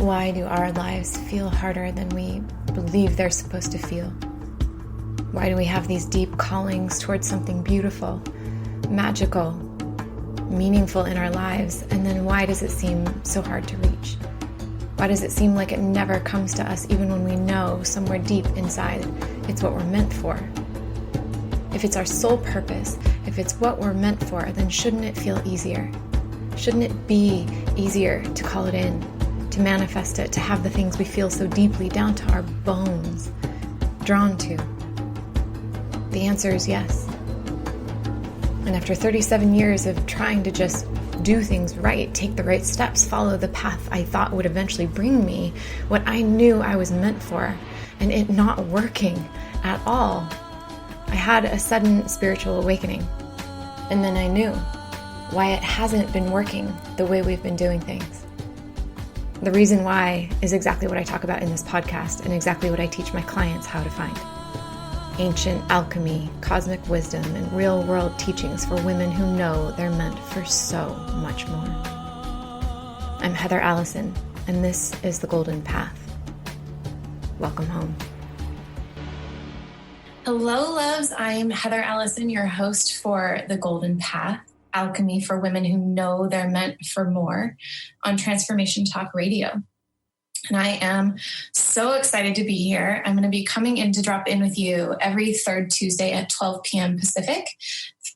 Why do our lives feel harder than we believe they're supposed to feel? Why do we have these deep callings towards something beautiful, magical, meaningful in our lives, and then why does it seem so hard to reach? Why does it seem like it never comes to us even when we know somewhere deep inside it's what we're meant for? If it's our sole purpose, if it's what we're meant for, then shouldn't it feel easier? Shouldn't it be easier to call it in, to manifest it, to have the things we feel so deeply down to our bones drawn to? The answer is yes. And after 37 years of trying to just do things right, take the right steps, follow the path I thought would eventually bring me what I knew I was meant for, and it not working at all, I had a sudden spiritual awakening. And then I knew why it hasn't been working the way we've been doing things. The reason why is exactly what I talk about in this podcast and exactly what I teach my clients how to find. Ancient alchemy, cosmic wisdom, and real-world teachings for women who know they're meant for so much more. I'm Heather Allison, and this is The Golden Path. Welcome home. Hello, loves. I'm Heather Allison, your host for The Golden Path, alchemy for women who know they're meant for more on Transformation Talk Radio. And I am so excited to be here. I'm going to be coming in to drop in with you every third Tuesday at 12 p.m. Pacific,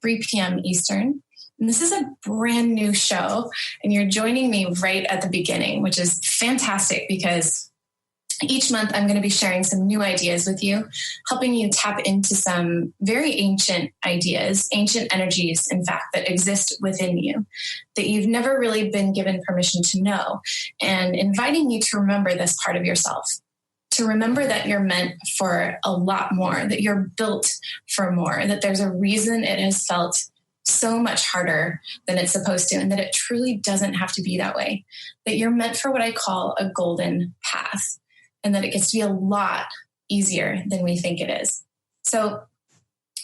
3 p.m. Eastern. And this is a brand new show, and you're joining me right at the beginning, which is fantastic because each month I'm going to be sharing some new ideas with you, helping you tap into some very ancient ideas, ancient energies, in fact, that exist within you that you've never really been given permission to know, and inviting you to remember this part of yourself, to remember that you're meant for a lot more, that you're built for more, that there's a reason it has felt so much harder than it's supposed to, and that it truly doesn't have to be that way, that you're meant for what I call a golden path, and that it gets to be a lot easier than we think it is. So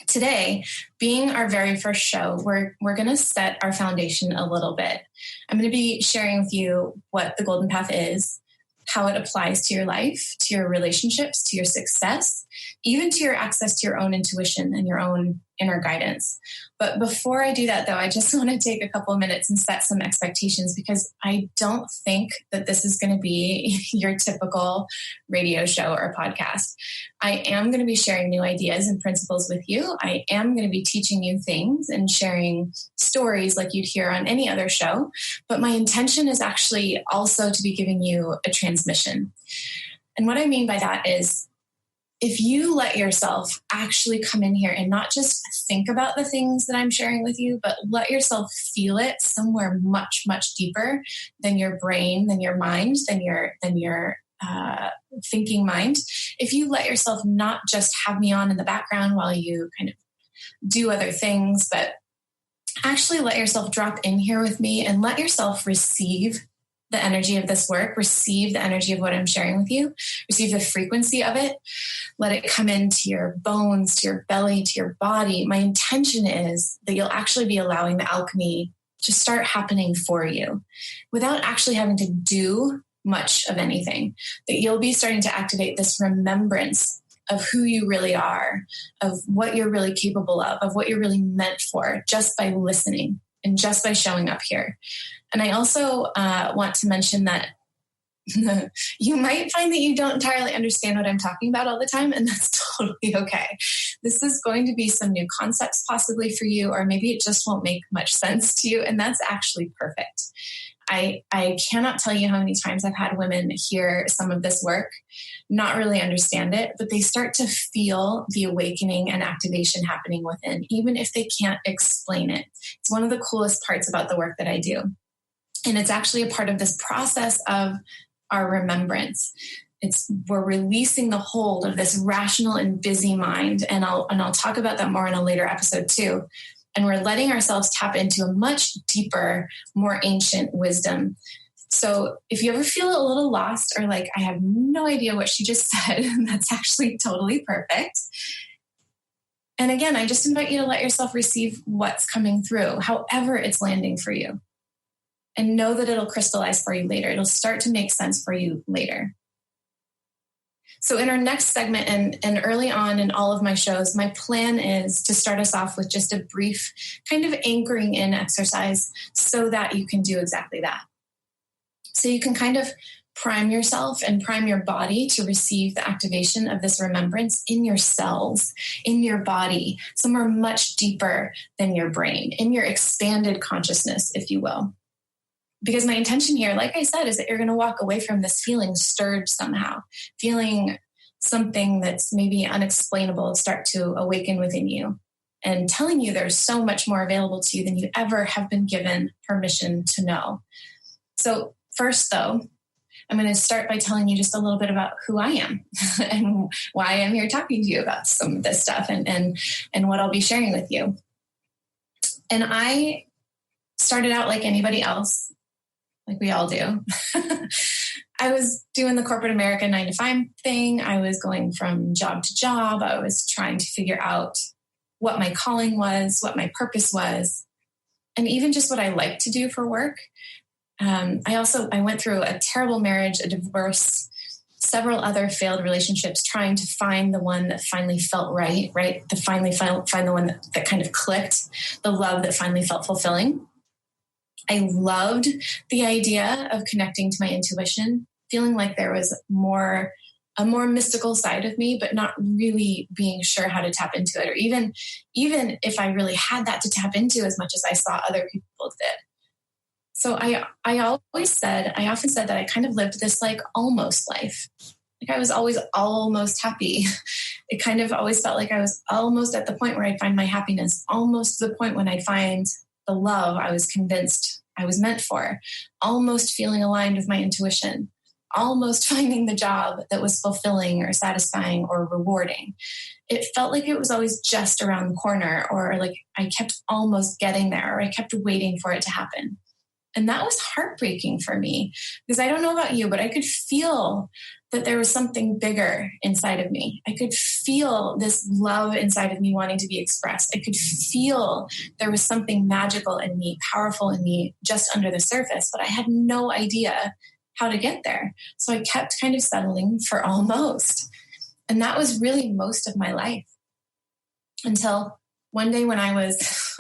today, being our very first show, we're going to set our foundation a little bit. I'm going to be sharing with you what the Golden Path is, how it applies to your life, to your relationships, to your success, even to your access to your own intuition and your own inner guidance. But before I do that, though, I just want to take a couple of minutes and set some expectations, because I don't think that this is going to be your typical radio show or podcast. I am going to be sharing new ideas and principles with you. I am going to be teaching you things and sharing stories like you'd hear on any other show. But my intention is actually also to be giving you a transmission. And what I mean by that is, if you let yourself actually come in here and not just think about the things that I'm sharing with you, but let yourself feel it somewhere much, much deeper than your brain, than your mind, than your thinking mind. If you let yourself not just have me on in the background while you kind of do other things, but actually let yourself drop in here with me and let yourself receive the energy of this work, receive the energy of what I'm sharing with you, receive the frequency of it, let it come into your bones, to your belly, to your body. My intention is that you'll actually be allowing the alchemy to start happening for you without actually having to do much of anything, that you'll be starting to activate this remembrance of who you really are, of what you're really capable of what you're really meant for, just by listening and just by showing up here. And I also want to mention that you might find that you don't entirely understand what I'm talking about all the time, and that's totally okay. This is going to be some new concepts possibly for you, or maybe it just won't make much sense to you, and that's actually perfect. I cannot tell you how many times I've had women hear some of this work, not really understand it, but they start to feel the awakening and activation happening within, even if they can't explain it. It's one of the coolest parts about the work that I do. And it's actually a part of this process of our remembrance. We're releasing the hold of this rational and busy mind. And I'll talk about that more in a later episode too. And we're letting ourselves tap into a much deeper, more ancient wisdom. So if you ever feel a little lost or like, I have no idea what she just said, that's actually totally perfect. And again, I just invite you to let yourself receive what's coming through, however it's landing for you. and know that it'll crystallize for you later. It'll start to make sense for you later. So in our next segment and early on in all of my shows, my plan is to start us off with just a brief kind of anchoring in exercise so that you can do exactly that. So you can kind of prime yourself and prime your body to receive the activation of this remembrance in your cells, in your body, somewhere much deeper than your brain, in your expanded consciousness, if you will. Because my intention here, like I said, is that you're going to walk away from this feeling stirred somehow, feeling something that's maybe unexplainable start to awaken within you and telling you there's so much more available to you than you ever have been given permission to know. So first, though, I'm going to start by telling you just a little bit about who I am and why I'm here talking to you about some of this stuff and what I'll be sharing with you. And I started out like anybody else, like we all do. I was doing the corporate America 9-to-5 thing. I was going from job to job. I was trying to figure out what my calling was, what my purpose was, and even just what I like to do for work. I went through a terrible marriage, a divorce, several other failed relationships, trying to find the one that finally felt right? To finally find the one that kind of clicked, the love that finally felt fulfilling. I loved the idea of connecting to my intuition, feeling like there was a more mystical side of me, but not really being sure how to tap into it, or even if I really had that to tap into as much as I saw other people did. So I often said that I kind of lived this like almost life. Like I was always almost happy. It kind of always felt like I was almost at the point where I'd find my happiness, almost to the point when I'd find the love I was convinced I was meant for, almost feeling aligned with my intuition, almost finding the job that was fulfilling or satisfying or rewarding. It felt like it was always just around the corner, or like I kept almost getting there, or I kept waiting for it to happen. And that was heartbreaking for me, because I don't know about you, but I could feel that there was something bigger inside of me. I could feel this love inside of me wanting to be expressed. I could feel there was something magical in me, powerful in me, just under the surface, but I had no idea how to get there. So I kept kind of settling for almost. And that was really most of my life, until one day when I was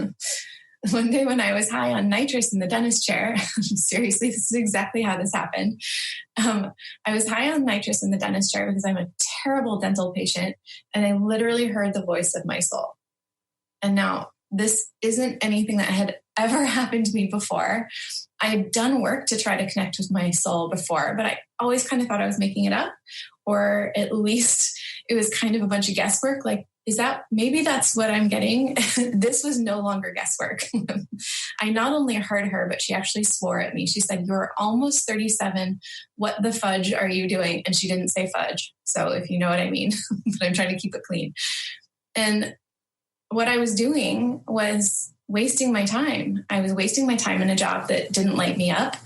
high on nitrous in the dentist chair. Seriously, this is exactly how this happened. I was high on nitrous in the dentist chair because I'm a terrible dental patient, and I literally heard the voice of my soul. And now this isn't anything that had ever happened to me before. I had done work to try to connect with my soul before, but I always kind of thought I was making it up, or at least it was kind of a bunch of guesswork. Like, maybe that's what I'm getting? This was no longer guesswork. I not only heard her, but she actually swore at me. She said, "You're almost 37. What the fudge are you doing?" And she didn't say fudge, so if you know what I mean, but I'm trying to keep it clean. And what I was doing was wasting my time. I was wasting my time in a job that didn't light me up,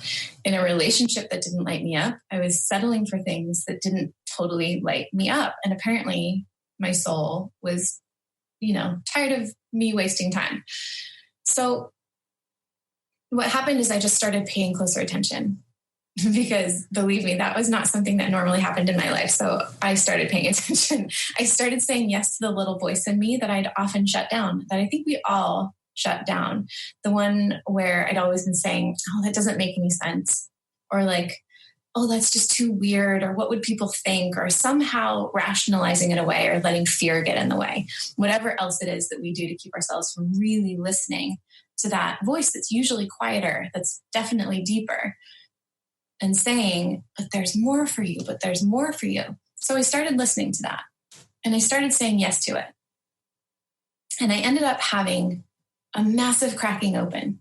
in a relationship that didn't light me up. I was settling for things that didn't totally light me up. And apparently my soul was, tired of me wasting time. So what happened is I just started paying closer attention, because believe me, that was not something that normally happened in my life. So I started paying attention. I started saying yes to the little voice in me that I'd often shut down, that I think we all shut down. The one where I'd always been saying, "Oh, that doesn't make any sense," or like, "Oh, that's just too weird," or "What would people think?" or somehow rationalizing it away, or letting fear get in the way. Whatever else it is that we do to keep ourselves from really listening to that voice that's usually quieter, that's definitely deeper, and saying, "But there's more for you, but there's more for you." So I started listening to that, and I started saying yes to it. And I ended up having a massive cracking open,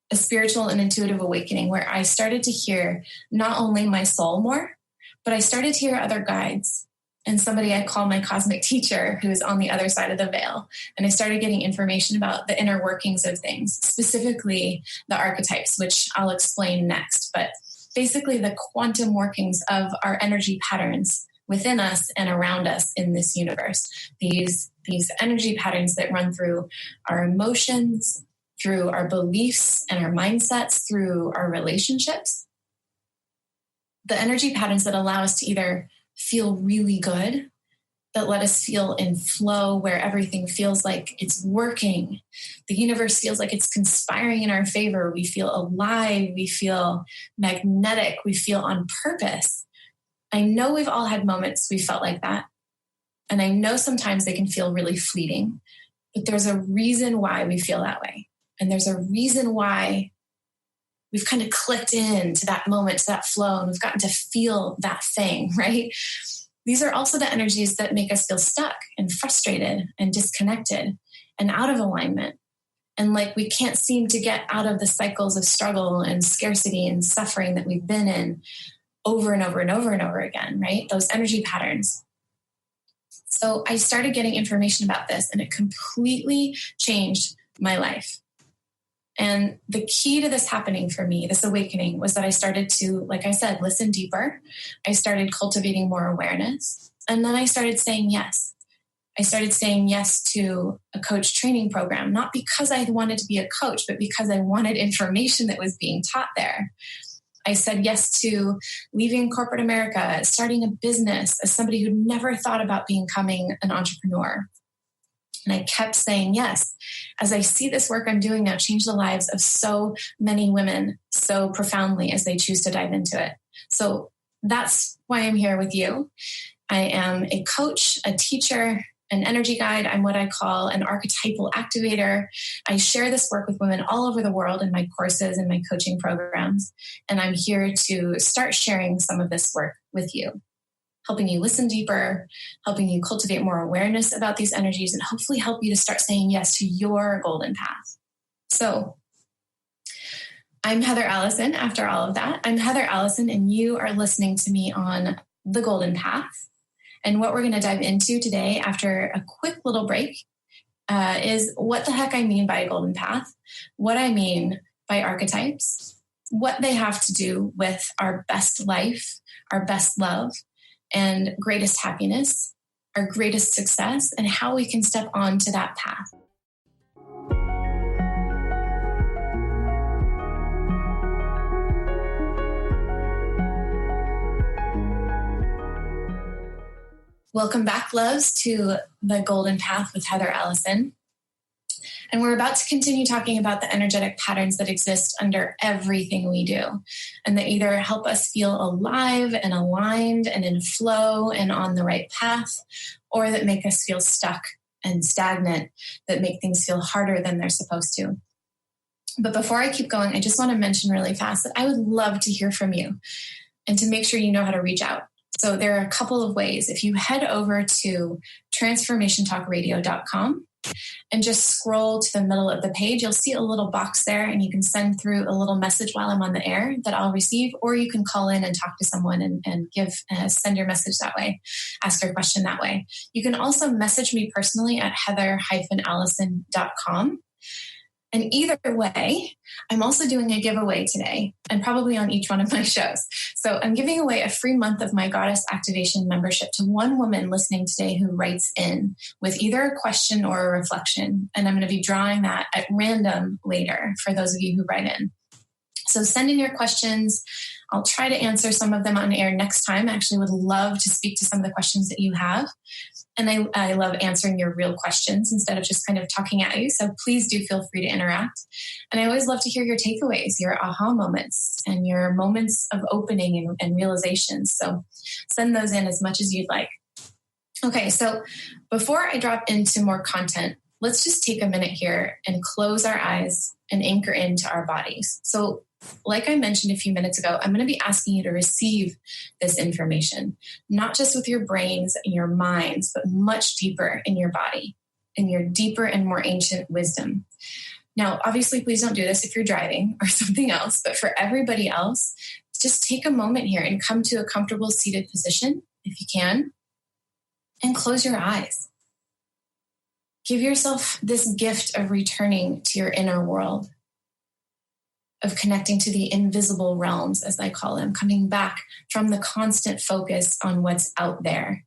a spiritual and intuitive awakening, where I started to hear not only my soul more, but I started to hear other guides and somebody I call my cosmic teacher, who is on the other side of the veil. And I started getting information about the inner workings of things, specifically the archetypes, which I'll explain next. But basically the quantum workings of our energy patterns within us and around us in this universe. These energy patterns that run through our emotions, through our beliefs and our mindsets, through our relationships. The energy patterns that allow us to either feel really good, that let us feel in flow, where everything feels like it's working. The universe feels like it's conspiring in our favor. We feel alive. We feel magnetic. We feel on purpose. I know we've all had moments we felt like that. And I know sometimes they can feel really fleeting, but there's a reason why we feel that way. And there's a reason why we've kind of clicked into that moment, to that flow, and we've gotten to feel that thing, right? These are also the energies that make us feel stuck and frustrated and disconnected and out of alignment. And like we can't seem to get out of the cycles of struggle and scarcity and suffering that we've been in over and over and over and over again, right? Those energy patterns. So I started getting information about this, and it completely changed my life. And the key to this happening for me, this awakening, was that I started to, like I said, listen deeper. I started cultivating more awareness. And then I started saying yes. I started saying yes to a coach training program, not because I wanted to be a coach, but because I wanted information that was being taught there. I said yes to leaving corporate America, starting a business as somebody who never thought about becoming an entrepreneur. And I kept saying yes, as I see this work I'm doing now change the lives of so many women so profoundly as they choose to dive into it. So that's why I'm here with you. I am a coach, a teacher, an energy guide. I'm what I call an archetypal activator. I share this work with women all over the world in my courses and my coaching programs. And I'm here to start sharing some of this work with you, helping you listen deeper, helping you cultivate more awareness about these energies, and hopefully help you to start saying yes to your golden path. So I'm Heather Allison. After all of that, I'm Heather Allison, and you are listening to me on The Golden Path. And what we're going to dive into today, after a quick little break, is what the heck I mean by a golden path, what I mean by archetypes, what they have to do with our best life, our best love, and greatest happiness, our greatest success, and how we can step onto that path. Welcome back, loves, to The Golden Path with Heather Allison. And we're about to continue talking about the energetic patterns that exist under everything we do, and that either help us feel alive and aligned and in flow and on the right path, or that make us feel stuck and stagnant, that make things feel harder than they're supposed to. But before I keep going, I just want to mention really fast that I would love to hear from you and to make sure you know how to reach out. So there are a couple of ways. If you head over to transformationtalkradio.com and just scroll to the middle of the page, you'll see a little box there, and you can send through a little message while I'm on the air that I'll receive, or you can call in and talk to someone and send your message that way, ask your question that way. You can also message me personally at heather-allison.com. And either way, I'm also doing a giveaway today, and probably on each one of my shows. So I'm giving away a free month of my Goddess Activation membership to one woman listening today who writes in with either a question or a reflection. And I'm going to be drawing that at random later for those of you who write in. So send in your questions. I'll try to answer some of them on air next time. I actually would love to speak to some of the questions that you have. And I love answering your real questions instead of just kind of talking at you. So please do feel free to interact. And I always love to hear your takeaways, your aha moments, and your moments of opening and realizations. So send those in as much as you'd like. Okay, so before I drop into more content, let's just take a minute here and close our eyes and anchor into our bodies. So like I mentioned a few minutes ago, I'm going to be asking you to receive this information, not just with your brains and your minds, but much deeper in your body, in your deeper and more ancient wisdom. Now, obviously, please don't do this if you're driving or something else, but for everybody else, just take a moment here and come to a comfortable seated position, if you can, and close your eyes. Give yourself this gift of returning to your inner world, of connecting to the invisible realms, as I call them, coming back from the constant focus on what's out there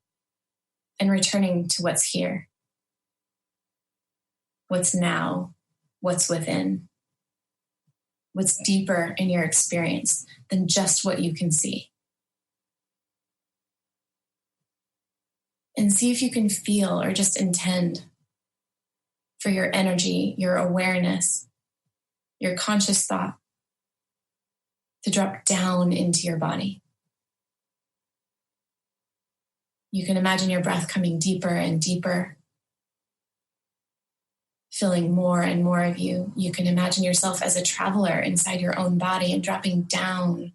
and returning to what's here, what's now, what's within, what's deeper in your experience than just what you can see. And see if you can feel or just intend for your energy, your awareness, your conscious thought to drop down into your body. You can imagine your breath coming deeper and deeper, filling more and more of you. You can imagine yourself as a traveler inside your own body and dropping down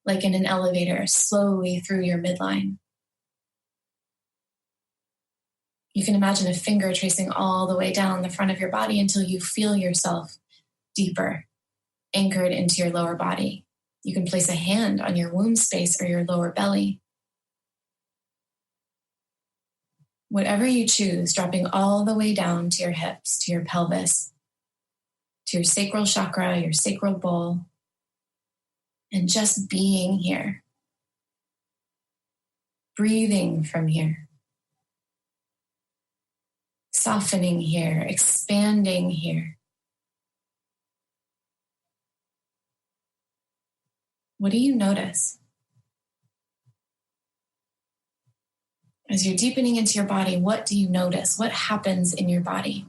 like in an elevator, slowly through your midline. You can imagine a finger tracing all the way down the front of your body until you feel yourself deeper, anchored into your lower body. You can place a hand on your womb space or your lower belly. Whatever you choose, dropping all the way down to your hips, to your pelvis, to your sacral chakra, your sacral bowl, and just being here. Breathing from here. Softening here, expanding here. What do you notice? As you're deepening into your body, what do you notice? What happens in your body?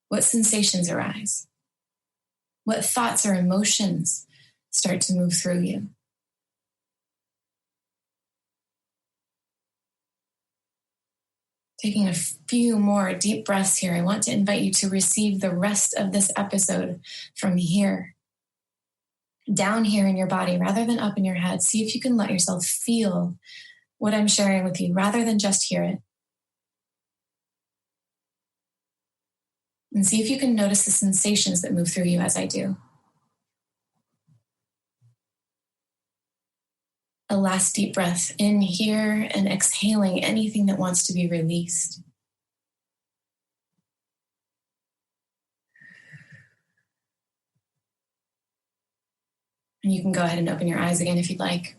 What sensations arise? What thoughts or emotions start to move through you? Taking a few more deep breaths here, I want to invite you to receive the rest of this episode from here, down here in your body, rather than up in your head. See if you can let yourself feel what I'm sharing with you, rather than just hear it. And see if you can notice the sensations that move through you as I do. A last deep breath in here and exhaling anything that wants to be released. And you can go ahead and open your eyes again if you'd like.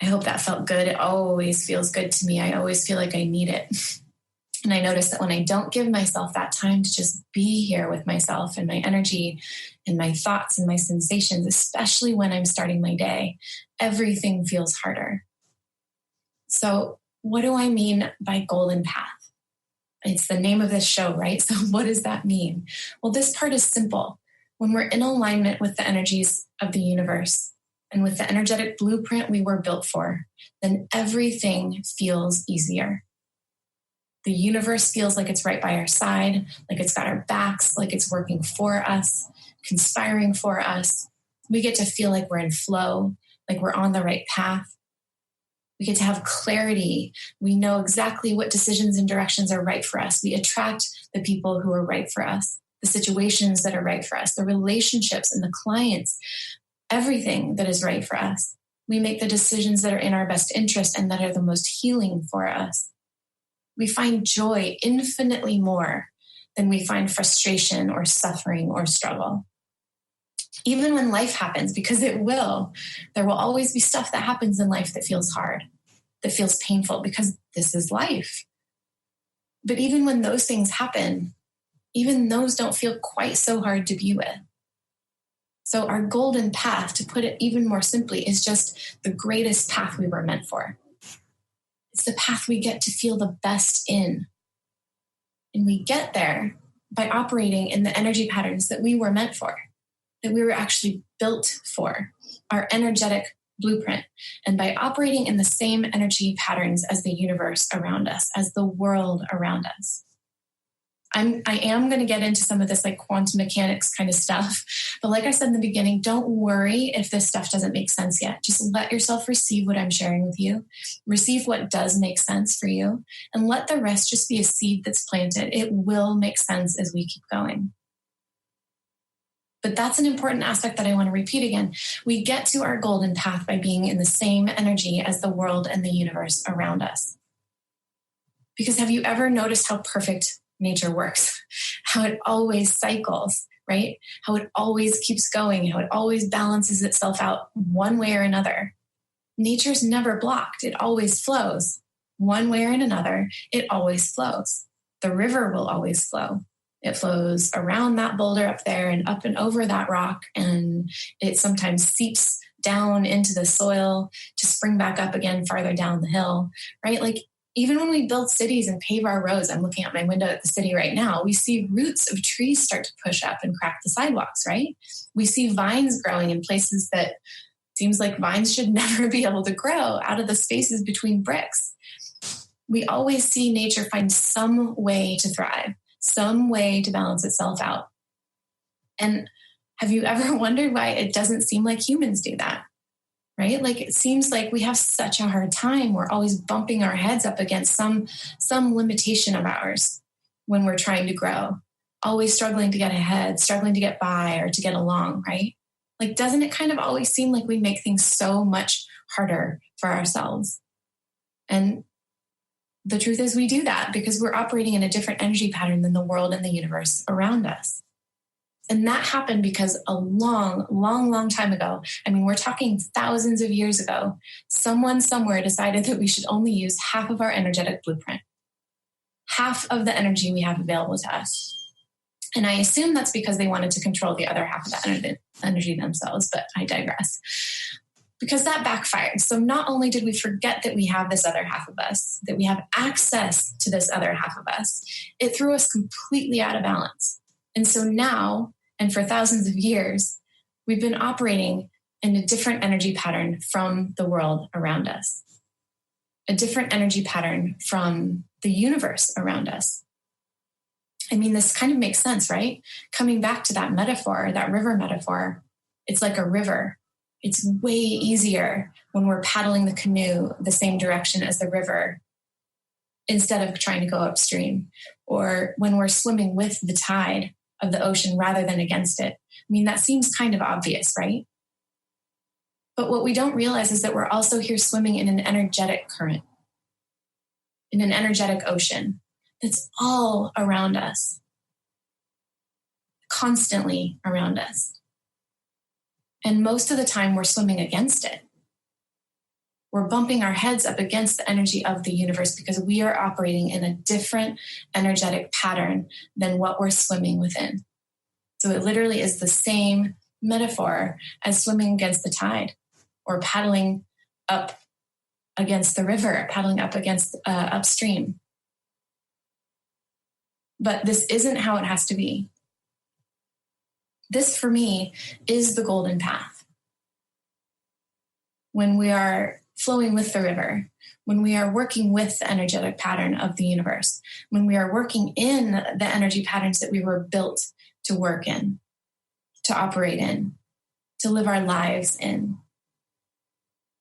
I hope that felt good. It always feels good to me. I always feel like I need it. And I notice that when I don't give myself that time to just be here with myself and my energy and my thoughts and my sensations, especially when I'm starting my day, everything feels harder. So what do I mean by golden path? It's the name of this show, right? So what does that mean? Well, this part is simple. When we're in alignment with the energies of the universe and with the energetic blueprint we were built for, then everything feels easier. The universe feels like it's right by our side, like it's got our backs, like it's working for us, conspiring for us. We get to feel like we're in flow, like we're on the right path. We get to have clarity. We know exactly what decisions and directions are right for us. We attract the people who are right for us, the situations that are right for us, the relationships and the clients, everything that is right for us. We make the decisions that are in our best interest and that are the most healing for us. We find joy infinitely more than we find frustration or suffering or struggle. Even when life happens, because it will, there will always be stuff that happens in life that feels hard, that feels painful, because this is life. But even when those things happen, even those don't feel quite so hard to be with. So our golden path, to put it even more simply, is just the greatest path we were meant for. It's the path we get to feel the best in. And we get there by operating in the energy patterns that we were meant for, that we were actually built for, our energetic blueprint, and by operating in the same energy patterns as the universe around us, as the world around us. I am going to get into some of this like quantum mechanics kind of stuff. But like I said in the beginning, don't worry if this stuff doesn't make sense yet. Just let yourself receive what I'm sharing with you. Receive what does make sense for you. And let the rest just be a seed that's planted. It will make sense as we keep going. But that's an important aspect that I want to repeat again. We get to our golden path by being in the same energy as the world and the universe around us. Because have you ever noticed how perfect nature works? How it always cycles, right? How it always keeps going, how it always balances itself out one way or another. Nature's never blocked. It always flows. One way or another, it always flows. the river will always flow. It flows around that boulder up there and up and over that rock, and it sometimes seeps down into the soil to spring back up again farther down the hill, right? Like even when we build cities and pave our roads, I'm looking out my window at the city right now, we see roots of trees start to push up and crack the sidewalks, right? We see vines growing in places that seems like vines should never be able to grow out of the spaces between bricks. We always see nature find some way to thrive, some way to balance itself out. And have you ever wondered why it doesn't seem like humans do that? Right? Like it seems like we have such a hard time. We're always bumping our heads up against some limitation of ours when we're trying to grow, always struggling to get ahead, struggling to get by or to get along, right? Like, doesn't it kind of always seem like we make things so much harder for ourselves? And the truth is we do that because we're operating in a different energy pattern than the world and the universe around us. And that happened because a long time ago, I mean, we're talking thousands of years ago, someone somewhere decided that we should only use half of our energetic blueprint, half of the energy we have available to us. And I assume that's because they wanted to control the other half of that energy themselves, but I digress. Because that backfired. So not only did we forget that we have this other half of us, that we have access to this other half of us, it threw us completely out of balance. And so now, and for thousands of years, we've been operating in a different energy pattern from the world around us, a different energy pattern from the universe around us. I mean, this kind of makes sense, right? Coming back to that metaphor, that river metaphor, it's like a river. It's way easier when we're paddling the canoe the same direction as the river instead of trying to go upstream, or when we're swimming with the tide of the ocean rather than against it. I mean, that seems kind of obvious, right? But what we don't realize is that we're also here swimming in an energetic current, in an energetic ocean that's all around us, constantly around us. And most of the time we're swimming against it. We're bumping our heads up against the energy of the universe because we are operating in a different energetic pattern than what we're swimming within. So it literally is the same metaphor as swimming against the tide or paddling up against the river, paddling up against upstream. But this isn't how it has to be. This, for me, is the golden path. When we are flowing with the river, when we are working with the energetic pattern of the universe, when we are working in the energy patterns that we were built to work in, to operate in, to live our lives in.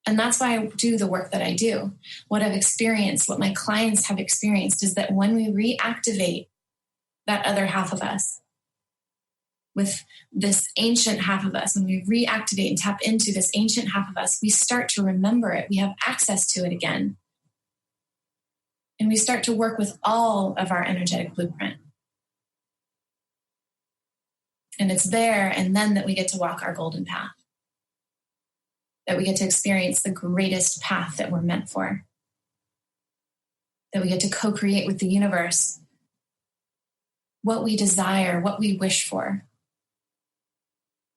And that's why I do the work that I do. What I've experienced, what my clients have experienced is that when we reactivate that other half of us, with this ancient half of us, when we reactivate and tap into this ancient half of us, we start to remember it. We have access to it again. And we start to work with all of our energetic blueprint. And it's there and then that we get to walk our golden path, that we get to experience the greatest path that we're meant for, that we get to co-create with the universe what we desire, what we wish for.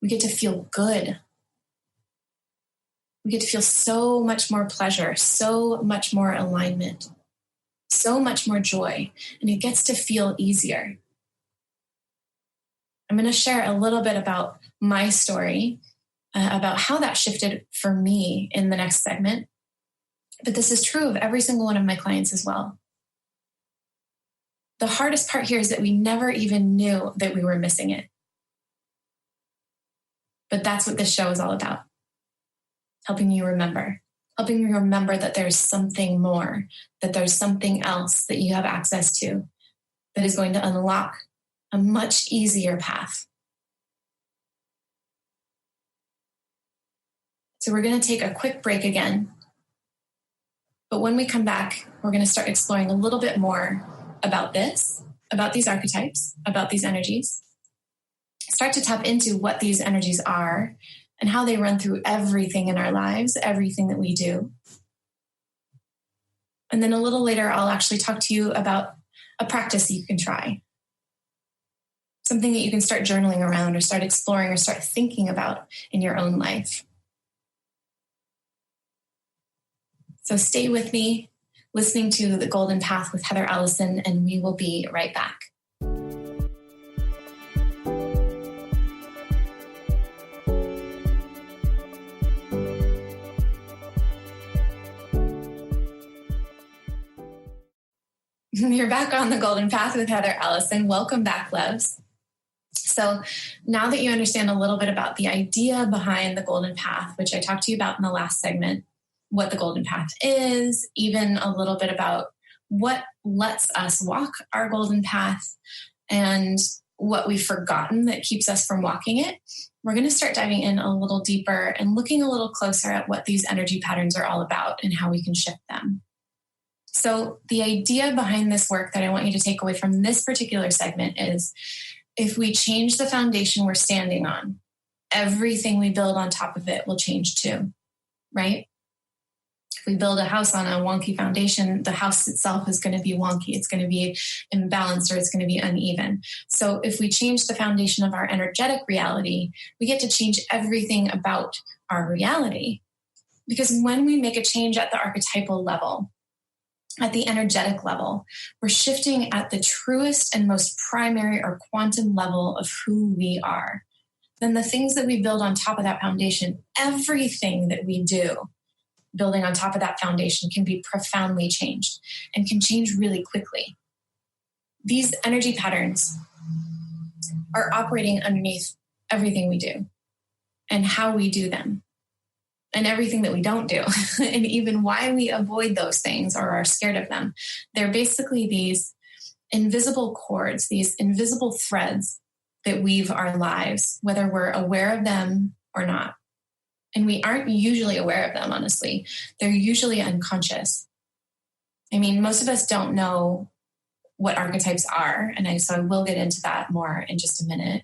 We get to feel good. We get to feel so much more pleasure, so much more alignment, so much more joy, and it gets to feel easier. I'm going to share a little bit about my story, about how that shifted for me in the next segment. But this is true of every single one of my clients as well. The hardest part here is that we never even knew that we were missing it. But that's what this show is all about. Helping you remember that there's something more, that there's something else that you have access to that is going to unlock a much easier path. So we're going to take a quick break again. But when we come back, we're going to start exploring a little bit more about this, about these archetypes, about these energies. Start to tap into what these energies are and how they run through everything in our lives, everything that we do. And then a little later, I'll actually talk to you about a practice you can try. Something that you can start journaling around or start exploring or start thinking about in your own life. So stay with me, listening to The Golden Path with Heather Ellison, and we will be right back. You're back on The Golden Path with Heather Ellison. Welcome back, loves. So now that you understand a little bit about the idea behind the Golden Path, which I talked to you about in the last segment, what the Golden Path is, even a little bit about what lets us walk our Golden Path and what we've forgotten that keeps us from walking it, we're going to start diving in a little deeper and looking a little closer at what these energy patterns are all about and how we can shift them. So the idea behind this work that I want you to take away from this particular segment is, if we change the foundation we're standing on, everything we build on top of it will change too, right? If we build a house on a wonky foundation, the house itself is going to be wonky. It's going to be imbalanced, or it's going to be uneven. So if we change the foundation of our energetic reality, we get to change everything about our reality. Because when we make a change at the archetypal level, at the energetic level, we're shifting at the truest and most primary or quantum level of who we are. Then the things that we build on top of that foundation, everything that we do building on top of that foundation, can be profoundly changed and can change really quickly. These energy patterns are operating underneath everything we do and how we do them, and everything that we don't do, and even why we avoid those things or are scared of them. They're basically these invisible cords, these invisible threads that weave our lives, whether we're aware of them or not. And we aren't usually aware of them, honestly. They're usually unconscious. I mean, most of us don't know what archetypes are, and so I will get into that more in just a minute.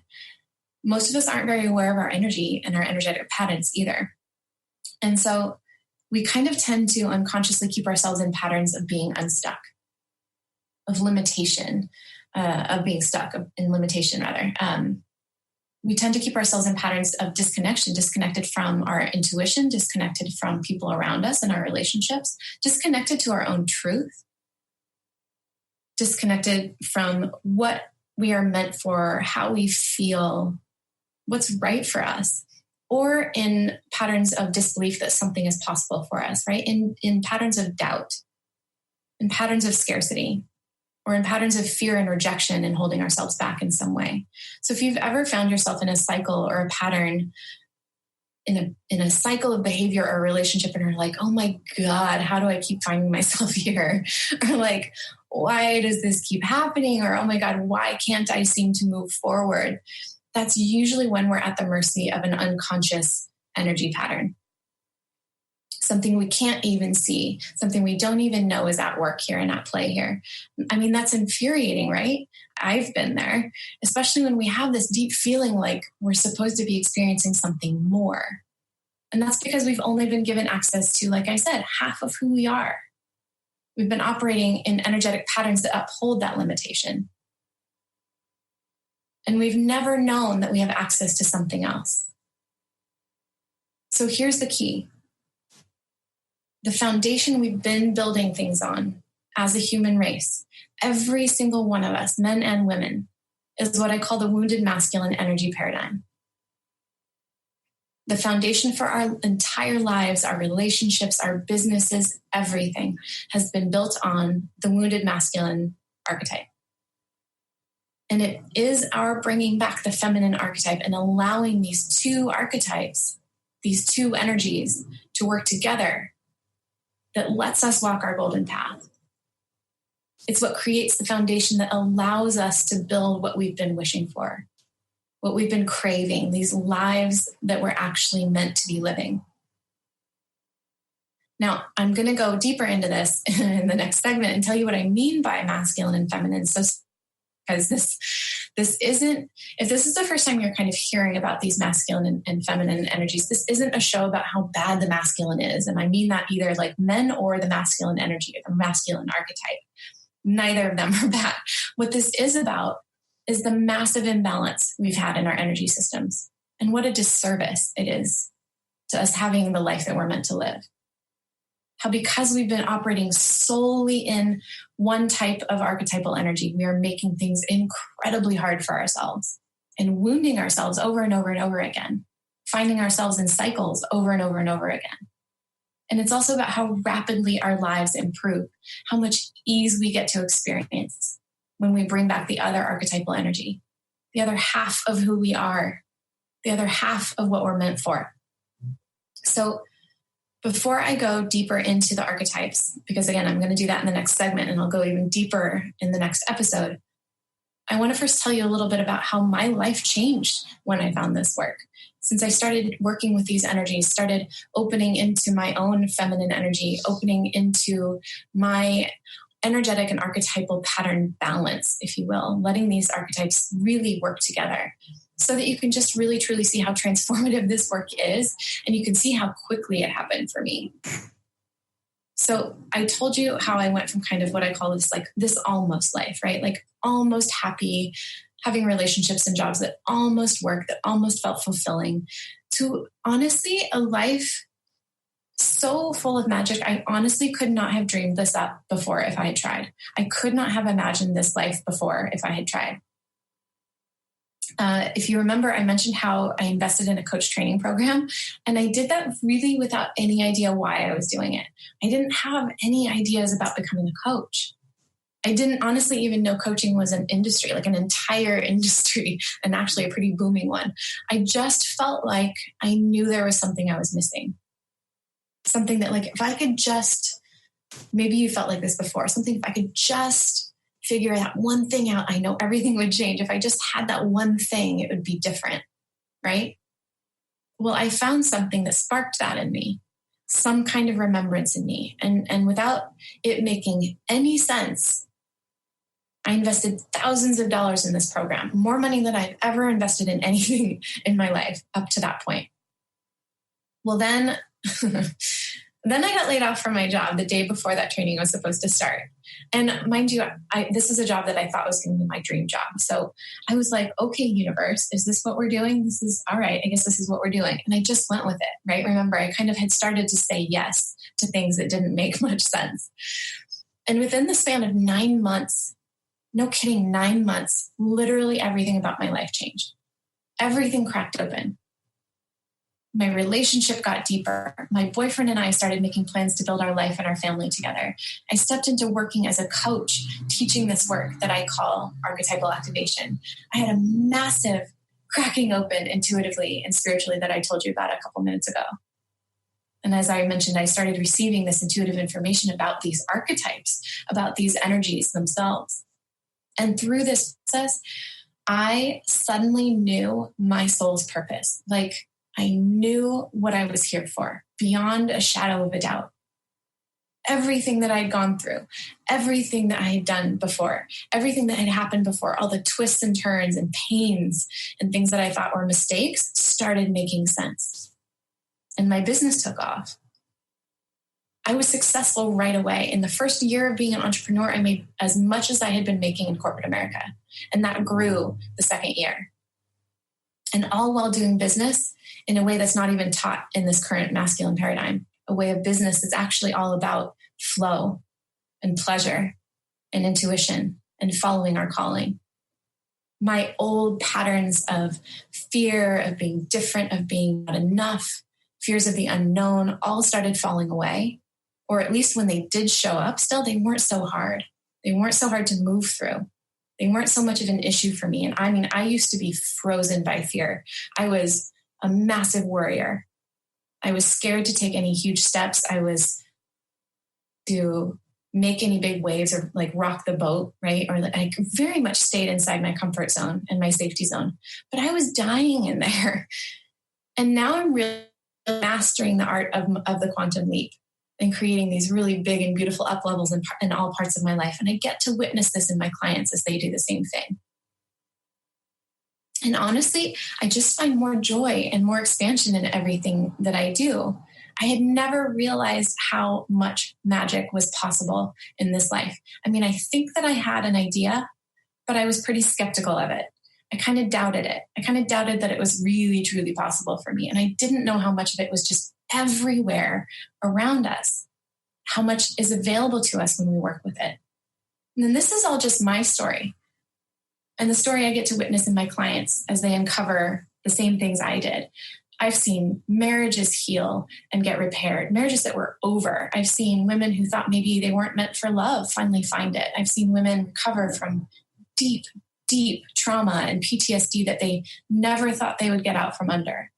Most of us aren't very aware of our energy and our energetic patterns either. And so we kind of tend to unconsciously keep ourselves in patterns of being unstuck, of limitation, of being stuck in limitation, rather. We tend to keep ourselves in patterns of disconnection, disconnected from our intuition, disconnected from people around us and our relationships, disconnected to our own truth, disconnected from what we are meant for, how we feel, what's right for us, or in patterns of disbelief that something is possible for us, right? In patterns of doubt, in patterns of scarcity, or in patterns of fear and rejection and holding ourselves back in some way. So if you've ever found yourself in a cycle or a pattern, in a cycle of behavior or relationship, and you're like, oh my God, how do I keep finding myself here? Or like, why does this keep happening? Or, oh my God, why can't I seem to move forward? That's usually when we're at the mercy of an unconscious energy pattern. Something we can't even see, something we don't even know is at work here and at play here. I mean, that's infuriating, right? I've been there, especially when we have this deep feeling like we're supposed to be experiencing something more. And that's because we've only been given access to, like I said, half of who we are. We've been operating in energetic patterns that uphold that limitation. And we've never known that we have access to something else. So here's the key. The foundation we've been building things on as a human race, every single one of us, men and women, is what I call the wounded masculine energy paradigm. The foundation for our entire lives, our relationships, our businesses, everything has been built on the wounded masculine archetype. And it is our bringing back the feminine archetype and allowing these two archetypes, these two energies, to work together that lets us walk our golden path. It's what creates the foundation that allows us to build what we've been wishing for, what we've been craving, these lives that we're actually meant to be living. Now, I'm going to go deeper into this in the next segment and tell you what I mean by masculine and feminine. So, because this isn't, if this is the first time you're kind of hearing about these masculine and feminine energies, this isn't a show about how bad the masculine is. And I mean that either like men or the masculine energy or the masculine archetype. Neither of them are bad. What this is about is the massive imbalance we've had in our energy systems and what a disservice it is to us having the life that we're meant to live. How because we've been operating solely in one type of archetypal energy, we are making things incredibly hard for ourselves and wounding ourselves over and over and over again, finding ourselves in cycles over and over and over again. And it's also about how rapidly our lives improve, how much ease we get to experience when we bring back the other archetypal energy, the other half of who we are, the other half of what we're meant for. So before I go deeper into the archetypes, because again, I'm going to do that in the next segment and I'll go even deeper in the next episode, I want to first tell you a little bit about how my life changed when I found this work. Since I started working with these energies, started opening into my own feminine energy, opening into my energetic and archetypal pattern balance, if you will, letting these archetypes really work together so that you can just really truly see how transformative this work is. And you can see how quickly it happened for me. So I told you how I went from kind of what I call this almost life, right? Like almost happy, having relationships and jobs that almost worked, that almost felt fulfilling, to honestly a life so full of magic. I honestly could not have dreamed this up before if I had tried. I could not have imagined this life before if I had tried. If you remember, I mentioned how I invested in a coach training program, and I did that really without any idea why I was doing it. I didn't have any ideas about becoming a coach. I didn't honestly even know coaching was an industry, like an entire industry, and actually a pretty booming one. I just felt like I knew there was something I was missing. Something that, like, if I could just, maybe you felt like this before, something if I could just figure that one thing out, I know everything would change. If I just had that one thing, it would be different, right? Well, I found something that sparked that in me, some kind of remembrance in me. And without it making any sense, I invested thousands of dollars in this program, more money than I've ever invested in anything in my life up to that point. Well, then I got laid off from my job the day before that training was supposed to start. And mind you, this is a job that I thought was going to be my dream job. So I was like, okay, universe, is this what we're doing? This is all right. I guess this is what we're doing. And I just went with it, right? Remember, I kind of had started to say yes to things that didn't make much sense. And within the span of 9 months, no kidding, 9 months, literally everything about my life changed. Everything cracked open. My relationship got deeper. My boyfriend and I started making plans to build our life and our family together. I stepped into working as a coach, teaching this work that I call archetypal activation. I had a massive cracking open intuitively and spiritually that I told you about a couple minutes ago. And as I mentioned, I started receiving this intuitive information about these archetypes, about these energies themselves. And through this process, I suddenly knew my soul's purpose. Like, I knew what I was here for beyond a shadow of a doubt. Everything that I'd gone through, everything that I had done before, everything that had happened before, all the twists and turns and pains and things that I thought were mistakes started making sense. And my business took off. I was successful right away. In the first year of being an entrepreneur, I made as much as I had been making in corporate America. And that grew the second year. And all while doing business in a way that's not even taught in this current masculine paradigm, a way of business that's actually all about flow and pleasure and intuition and following our calling. My old patterns of fear, of being different, of being not enough, fears of the unknown, all started falling away. Or at least when they did show up, still, they weren't so hard. They weren't so hard to move through. They weren't so much of an issue for me. And I mean, I used to be frozen by fear. I was a massive worrier. I was scared to take any huge steps. I was to make any big waves or like rock the boat, right? Or I very much stayed inside my comfort zone and my safety zone. But I was dying in there. And now I'm really mastering the art of the quantum leap and creating these really big and beautiful up levels in all parts of my life. And I get to witness this in my clients as they do the same thing. And honestly, I just find more joy and more expansion in everything that I do. I had never realized how much magic was possible in this life. I mean, I think that I had an idea, but I was pretty skeptical of it. I kind of doubted it. I kind of doubted that it was really, truly possible for me. And I didn't know how much of it was just everywhere around us, how much is available to us when we work with it. And then this is all just my story and the story I get to witness in my clients as they uncover the same things I did. I've seen marriages heal and get repaired, marriages that were over. I've seen women who thought maybe they weren't meant for love finally find it. I've seen women recover from deep, deep trauma and PTSD that they never thought they would get out from under.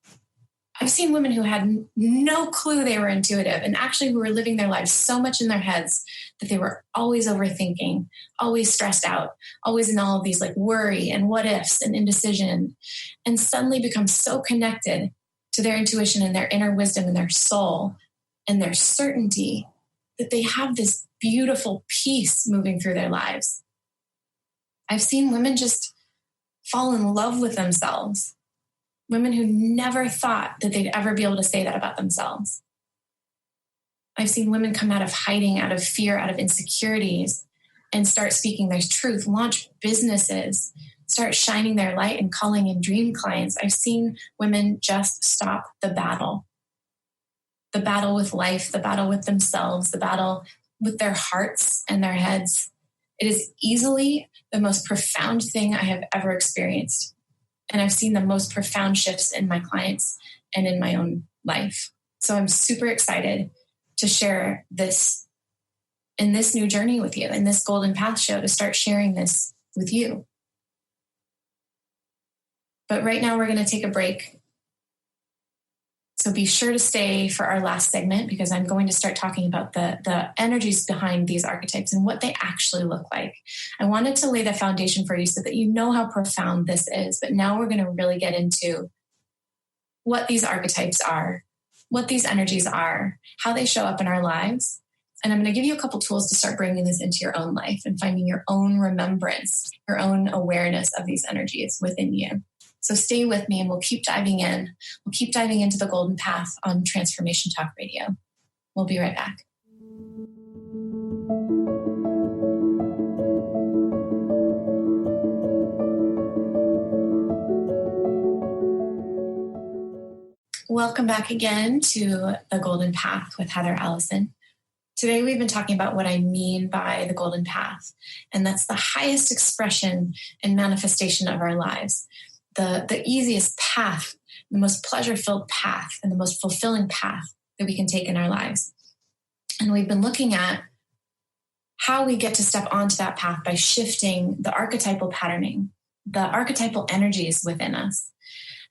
I've seen women who had no clue they were intuitive and actually who were living their lives so much in their heads that they were always overthinking, always stressed out, always in all of these like worry and what ifs and indecision, and suddenly become so connected to their intuition and their inner wisdom and their soul and their certainty that they have this beautiful peace moving through their lives. I've seen women just fall in love with themselves. Women who never thought that they'd ever be able to say that about themselves. I've seen women come out of hiding, out of fear, out of insecurities, and start speaking their truth, launch businesses, start shining their light and calling in dream clients. I've seen women just stop the battle with life, the battle with themselves, the battle with their hearts and their heads. It is easily the most profound thing I have ever experienced. And I've seen the most profound shifts in my clients and in my own life. So I'm super excited to share this in this new journey with you, in this Golden Path show, to start sharing this with you. But right now we're going to take a break. So be sure to stay for our last segment because I'm going to start talking about the energies behind these archetypes and what they actually look like. I wanted to lay the foundation for you so that you know how profound this is. But now we're going to really get into what these archetypes are, what these energies are, how they show up in our lives. And I'm going to give you a couple tools to start bringing this into your own life and finding your own remembrance, your own awareness of these energies within you. So stay with me and we'll keep diving in. We'll keep diving into the Golden Path on Transformation Talk Radio. We'll be right back. Welcome back again to the Golden Path with Heather Allison. Today we've been talking about what I mean by the Golden Path, and that's the highest expression and manifestation of our lives. The easiest path, the most pleasure-filled path, and the most fulfilling path that we can take in our lives. And we've been looking at how we get to step onto that path by shifting the archetypal patterning, the archetypal energies within us.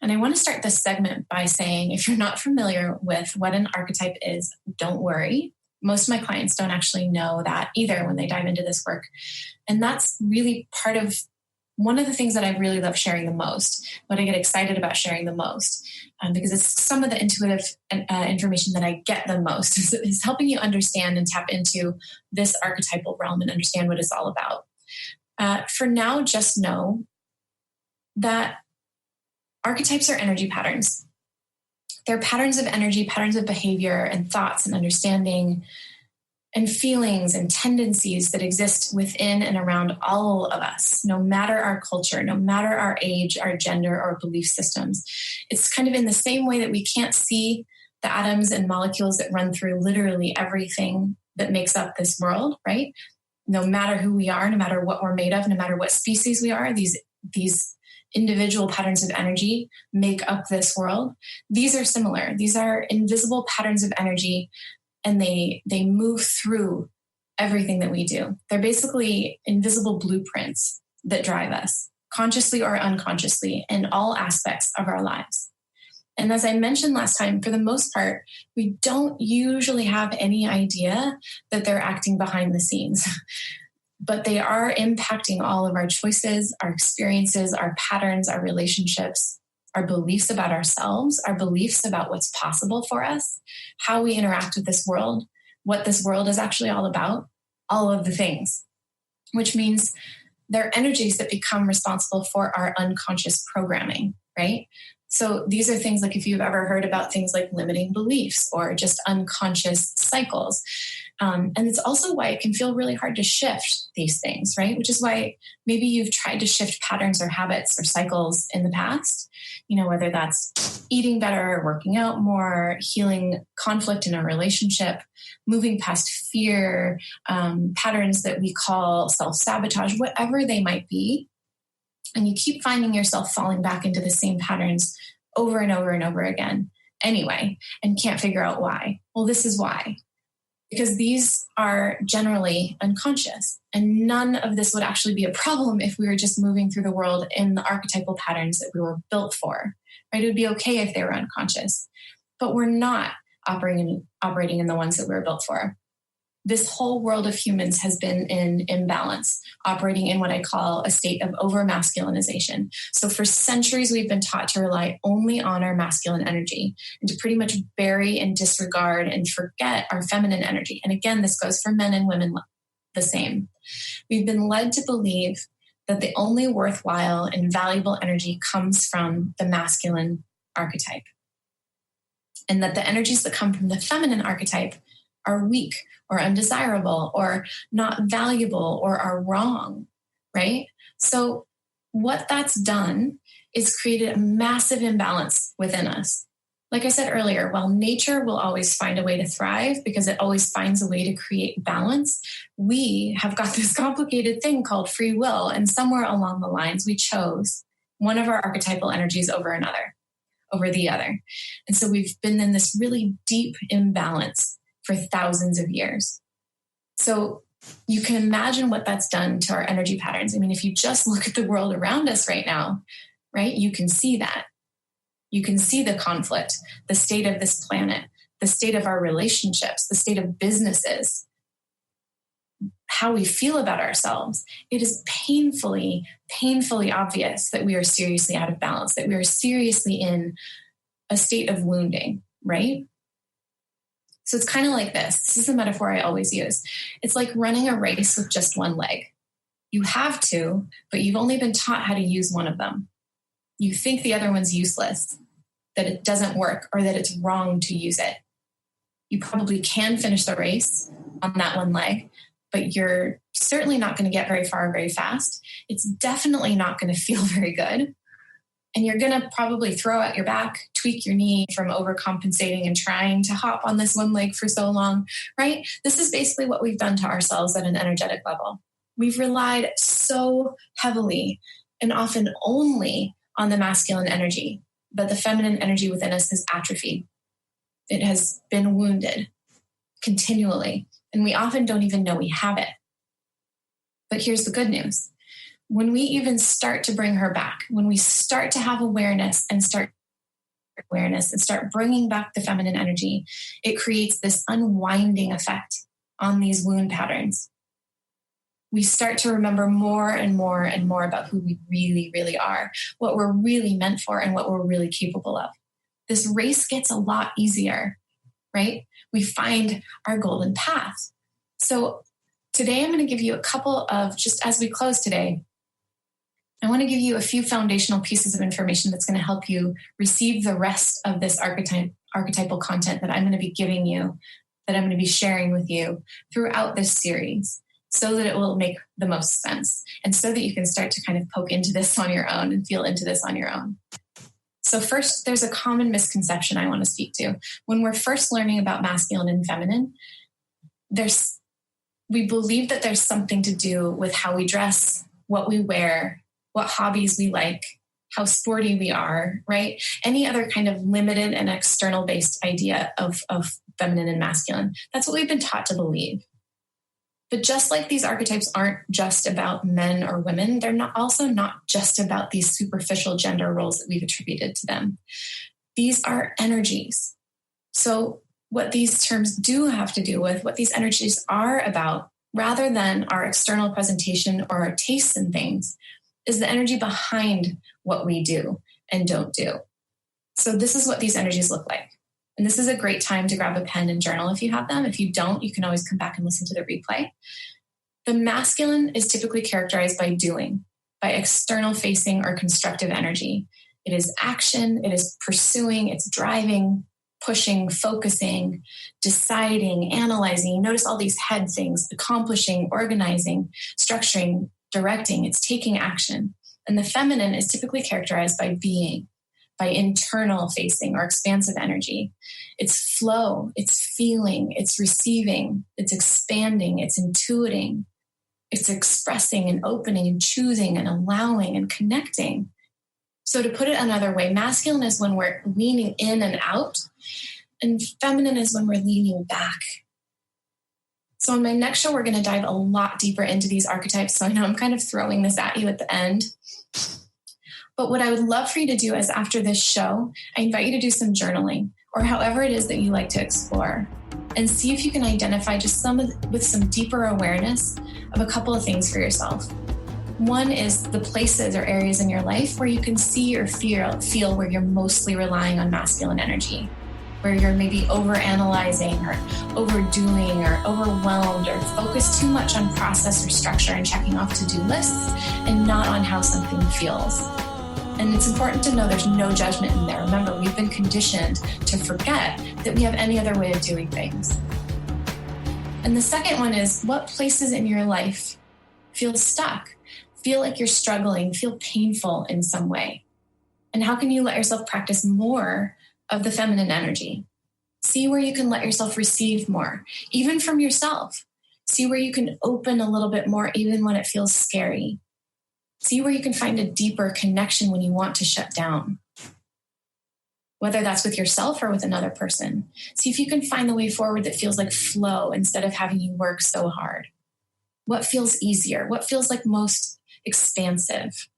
And I want to start this segment by saying, if you're not familiar with what an archetype is, don't worry. Most of my clients don't actually know that either when they dive into this work. And that's really part of one of the things that I really love sharing the most, what I get excited about sharing the most, because it's some of the intuitive information that I get the most, is helping you understand and tap into this archetypal realm and understand what it's all about. For now, just know that archetypes are energy patterns. They're patterns of energy, patterns of behavior and thoughts and understanding and feelings and tendencies that exist within and around all of us, no matter our culture, no matter our age, our gender, or belief systems. It's kind of in the same way that we can't see the atoms and molecules that run through literally everything that makes up this world, right? No matter who we are, no matter what we're made of, no matter what species we are, these individual patterns of energy make up this world. These are similar. These are invisible patterns of energy, and they move through everything that we do. They're basically invisible blueprints that drive us, consciously or unconsciously, in all aspects of our lives. And as I mentioned last time, for the most part, we don't usually have any idea that they're acting behind the scenes. But they are impacting all of our choices, our experiences, our patterns, our relationships, our beliefs about ourselves, our beliefs about what's possible for us, how we interact with this world, what this world is actually all about, all of the things, which means they're energies that become responsible for our unconscious programming, right? So these are things like if you've ever heard about things like limiting beliefs or just unconscious cycles. And it's also why it can feel really hard to shift these things, right? Which is why maybe you've tried to shift patterns or habits or cycles in the past, whether that's eating better, working out more, healing conflict in a relationship, moving past fear, patterns that we call self-sabotage, whatever they might be. And you keep finding yourself falling back into the same patterns over and over and over again anyway, and can't figure out why. Well, this is why. Because these are generally unconscious, and none of this would actually be a problem if we were just moving through the world in the archetypal patterns that we were built for, right? It would be okay if they were unconscious, but we're not operating in the ones that we were built for. This whole world of humans has been in imbalance, operating in what I call a state of over-masculinization. So for centuries, we've been taught to rely only on our masculine energy and to pretty much bury and disregard and forget our feminine energy. And again, this goes for men and women the same. We've been led to believe that the only worthwhile and valuable energy comes from the masculine archetype, and that the energies that come from the feminine archetype are weak or undesirable or not valuable or are wrong, right? So what that's done is created a massive imbalance within us. Like I said earlier, while nature will always find a way to thrive because it always finds a way to create balance, we have got this complicated thing called free will. And somewhere along the lines, we chose one of our archetypal energies over the other. And so we've been in this really deep imbalance for thousands of years. So you can imagine what that's done to our energy patterns. I mean, if you just look at the world around us right now, right, you can see that. You can see the conflict, the state of this planet, the state of our relationships, the state of businesses, how we feel about ourselves. It is painfully, painfully obvious that we are seriously out of balance, that we are seriously in a state of wounding, right? So it's kind of like this. This is a metaphor I always use. It's like running a race with just one leg. You have to, but you've only been taught how to use one of them. You think the other one's useless, that it doesn't work, or that it's wrong to use it. You probably can finish the race on that one leg, but you're certainly not going to get very far very fast. It's definitely not going to feel very good. And you're going to probably throw out your back, tweak your knee from overcompensating and trying to hop on this one leg for so long, right? This is basically what we've done to ourselves at an energetic level. We've relied so heavily and often only on the masculine energy, but the feminine energy within us has atrophied. It has been wounded continually, and we often don't even know we have it. But here's the good news. When we even start to bring her back, when we start to have awareness and start bringing back the feminine energy, it creates this unwinding effect on these wound patterns. We start to remember more and more and more about who we really, really are, what we're really meant for, and what we're really capable of. This race gets a lot easier, right? We find our golden path. So today I'm going to give you a couple of, just as we close today, I want to give you a few foundational pieces of information that's going to help you receive the rest of this archetypal content that I'm going to be giving you, that I'm going to be sharing with you throughout this series, so that it will make the most sense and so that you can start to kind of poke into this on your own and feel into this on your own. So first, there's a common misconception I want to speak to. When we're first learning about masculine and feminine, we believe that there's something to do with how we dress, what we wear, what hobbies we like, how sporty we are, right? Any other kind of limited and external based idea of feminine and masculine. That's what we've been taught to believe. But just like these archetypes aren't just about men or women, they're also not just about these superficial gender roles that we've attributed to them. These are energies. So what these terms do have to do with, what these energies are about, rather than our external presentation or our tastes and things, is the energy behind what we do and don't do. So this is what these energies look like. And this is a great time to grab a pen and journal if you have them. If you don't, you can always come back and listen to the replay. The masculine is typically characterized by doing, by external facing or constructive energy. It is action. It is pursuing. It's driving, pushing, focusing, deciding, analyzing. You notice all these head things: accomplishing, organizing, structuring, directing. It's taking action. And the feminine is typically characterized by being, by internal facing or expansive energy. It's flow, it's feeling, it's receiving, it's expanding, it's intuiting, it's expressing and opening and choosing and allowing and connecting. So to put it another way, masculine is when we're leaning in and out, and feminine is when we're leaning back. So in my next show, we're going to dive a lot deeper into these archetypes. So I know I'm kind of throwing this at you at the end. But what I would love for you to do is after this show, I invite you to do some journaling or however it is that you like to explore, and see if you can identify just with some deeper awareness of a couple of things for yourself. One is the places or areas in your life where you can see or feel where you're mostly relying on masculine energy, where you're maybe overanalyzing or overdoing or overwhelmed or focused too much on process or structure and checking off to-do lists and not on how something feels. And it's important to know there's no judgment in there. Remember, we've been conditioned to forget that we have any other way of doing things. And the second one is, what places in your life feel stuck, feel like you're struggling, feel painful in some way? And how can you let yourself practice more of the feminine energy? See where you can let yourself receive more, even from yourself. See where you can open a little bit more, even when it feels scary. See where you can find a deeper connection when you want to shut down, whether that's with yourself or with another person. See if you can find the way forward that feels like flow instead of having you work so hard. What feels easier? What feels like most expansive?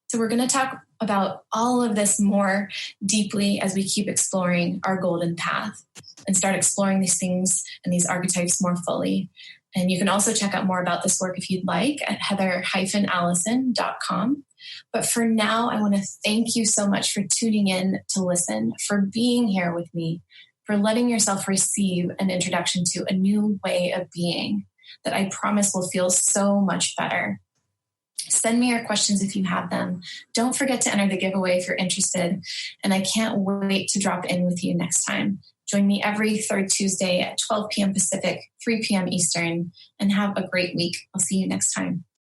So we're going to talk about all of this more deeply as we keep exploring our golden path and start exploring these things and these archetypes more fully. And you can also check out more about this work if you'd like at heather-allison.com. But for now, I want to thank you so much for tuning in to listen, for being here with me, for letting yourself receive an introduction to a new way of being that I promise will feel so much better. Send me your questions if you have them. Don't forget to enter the giveaway if you're interested. And I can't wait to drop in with you next time. Join me every third Tuesday at 12 p.m. Pacific, 3 p.m. Eastern, and have a great week. I'll see you next time.